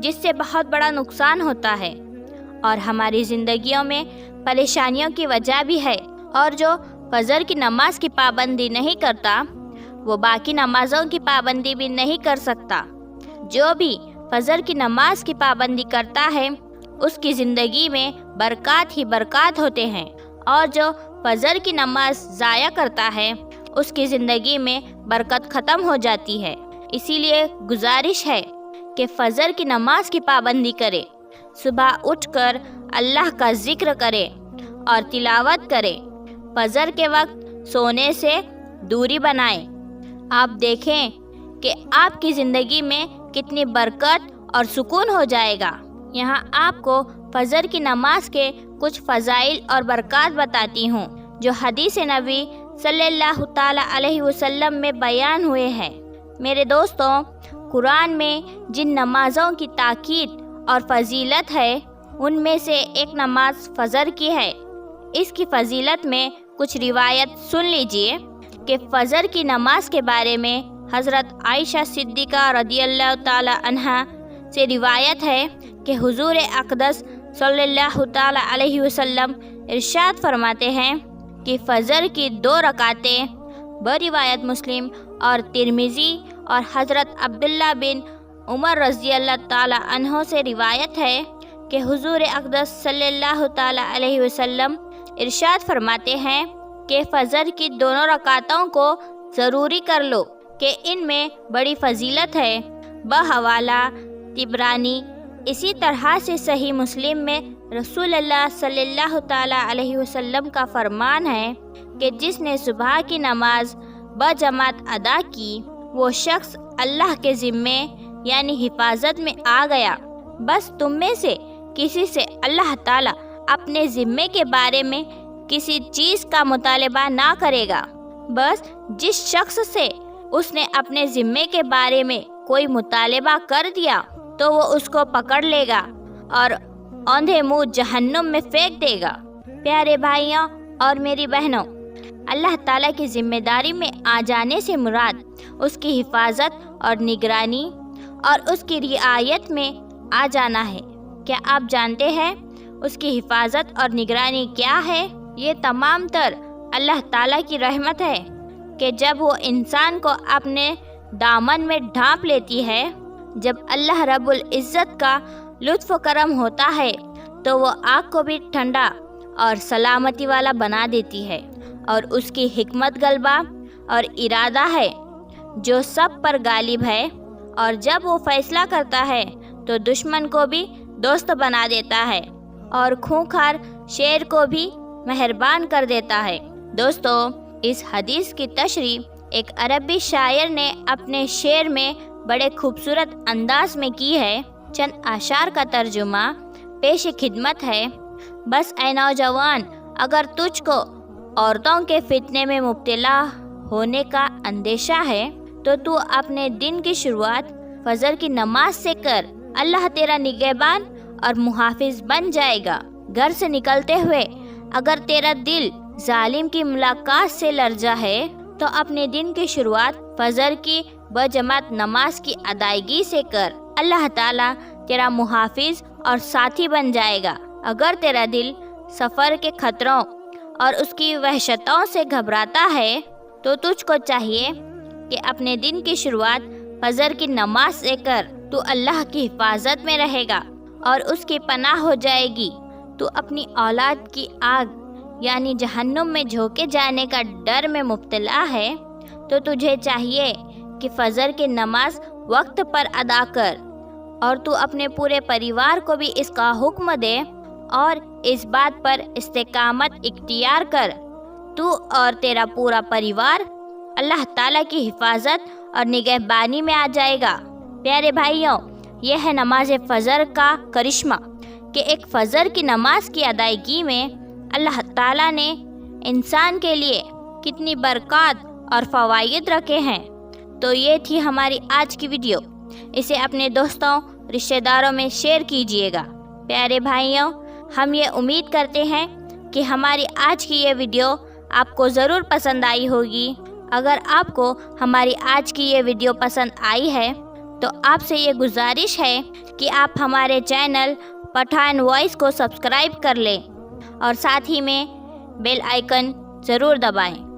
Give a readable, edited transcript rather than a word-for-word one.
جس سے بہت بڑا نقصان ہوتا ہے اور ہماری زندگیوں میں پریشانیوں کی وجہ بھی ہے۔ اور جو فجر کی نماز کی پابندی نہیں کرتا وہ باقی نمازوں کی پابندی بھی نہیں کر سکتا۔ جو بھی فجر کی نماز کی پابندی کرتا ہے اس کی زندگی میں برکات ہی برکات ہوتے ہیں، اور جو فجر کی نماز ضائع کرتا ہے اس کی زندگی میں برکت ختم ہو جاتی ہے۔ اسی لیے گزارش ہے کہ فجر کی نماز کی پابندی کرے، صبح اٹھ کر اللہ کا ذکر کرے اور تلاوت کرے، فجر کے وقت سونے سے دوری بنائیں۔ آپ دیکھیں کہ آپ کی زندگی میں کتنی برکت اور سکون ہو جائے گا۔ یہاں آپ کو فجر کی نماز کے کچھ فضائل اور برکات بتاتی ہوں جو حدیث نبی صلی اللہ تعالی علیہ وسلم میں بیان ہوئے ہیں۔ میرے دوستوں، قرآن میں جن نمازوں کی تاکید اور فضیلت ہے ان میں سے ایک نماز فجر کی ہے۔ اس کی فضیلت میں کچھ روایت سن لیجئے کہ فجر کی نماز کے بارے میں حضرت عائشہ صدیقہ رضی اللہ تعالی عنہا سے روایت ہے کہ حضور اقدس صلی اللہ تعالی علیہ وسلم ارشاد فرماتے ہیں کہ فجر کی 2 رکعتیں، بروایت مسلم اور ترمذی، اور حضرت عبداللہ بن عمر رضی اللہ تعالی عنہ سے روایت ہے کہ حضور اقدس صلی اللہ تعالی علیہ وسلم ارشاد فرماتے ہیں کہ فجر کی 2 رکعتوں کو ضروری کر لو کہ ان میں بڑی فضیلت ہے۔ بحوالہ طبرانی۔ اسی طرح سے صحیح مسلم میں رسول اللہ صلی اللہ تعالی علیہ وسلم کا فرمان ہے کہ جس نے صبح کی نماز بجماعت ادا کی وہ شخص اللہ کے ذمے یعنی حفاظت میں آ گیا۔ بس تم میں سے کسی سے اللہ تعالی اپنے ذمے کے بارے میں کسی چیز کا مطالبہ نہ کرے گا۔ بس جس شخص سے اس نے اپنے ذمے کے بارے میں کوئی مطالبہ کر دیا تو وہ اس کو پکڑ لے گا اور اوندھے منہ جہنم میں پھینک دے گا۔ پیارے بھائیوں اور میری بہنوں، اللہ تعالیٰ کی ذمہ داری میں آ جانے سے مراد اس کی حفاظت اور نگرانی اور اس کی رعایت میں آ جانا ہے۔ کیا آپ جانتے ہیں اس کی حفاظت اور نگرانی کیا ہے؟ یہ تمام تر اللہ تعالیٰ کی رحمت ہے کہ جب وہ انسان کو اپنے دامن میں ڈھانپ لیتی ہے، جب اللہ رب العزت کا لطف و کرم ہوتا ہے تو وہ آگ کو بھی ٹھنڈا اور سلامتی والا بنا دیتی ہے، اور اس کی حکمت غلبہ اور ارادہ ہے جو سب پر غالب ہے، اور جب وہ فیصلہ کرتا ہے تو دشمن کو بھی دوست بنا دیتا ہے اور خونخوار شیر کو بھی مہربان کر دیتا ہے۔ دوستو، اس حدیث کی تشریح ایک عربی شاعر نے اپنے شعر میں بڑے خوبصورت انداز میں کی ہے۔ چند اشعار کا ترجمہ پیش خدمت ہے۔ بس اے نوجوان، اگر تجھ کو عورتوں کے فتنے میں مبتلا ہونے کا اندیشہ ہے تو اپنے دن کی شروعات فجر کی نماز سے کر۔ اللہ تیرا نگہبان اور محافظ بن جائے گا۔ گھر سے نکلتے ہوئے اگر تیرا دل ظالم کی ملاقات سے لرزا ہے تو اپنے دن کی شروعات فجر کی بجماعت نماز کی ادائیگی سے کر۔ اللہ تعالیٰ تیرا محافظ اور ساتھی بن جائے گا۔ اگر تیرا دل سفر کے خطروں اور اس کی وحشتوں سے گھبراتا ہے تو تجھ کو چاہیے کہ اپنے دن کی شروعات فجر کی نماز سے کر۔ تو اللہ کی حفاظت میں رہے گا اور اس کی پناہ ہو جائے گی۔ تو اپنی اولاد کی آگ یعنی جہنم میں جھونکے جانے کا ڈر میں مبتلا ہے تو تجھے چاہیے کہ فجر کی نماز وقت پر ادا کر، اور تو اپنے پورے پریوار کو بھی اس کا حکم دے اور اس بات پر استقامت اختیار کر۔ تو اور تیرا پورا پریوار اللہ تعالیٰ کی حفاظت اور نگہبانی میں آ جائے گا۔ پیارے بھائیوں، یہ ہے نماز فجر کا کرشمہ کہ ایک فجر کی نماز کی ادائیگی میں اللہ تعالیٰ نے انسان کے لیے کتنی برکات اور فوائد رکھے ہیں۔ تو یہ تھی ہماری آج کی ویڈیو۔ اسے اپنے دوستوں، رشتہ داروں میں شیئر کیجیے گا۔ پیارے بھائیوں، ہم یہ امید کرتے ہیں کہ ہماری آج کی یہ ویڈیو آپ کو ضرور پسند آئی ہوگی۔ اگر آپ کو ہماری آج کی یہ ویڈیو پسند آئی ہے تو آپ سے یہ گزارش ہے کہ آپ ہمارے چینل پٹھان وائس کو سبسکرائب کر لیں اور ساتھ ہی میں بیل آئیکن ضرور دبائیں۔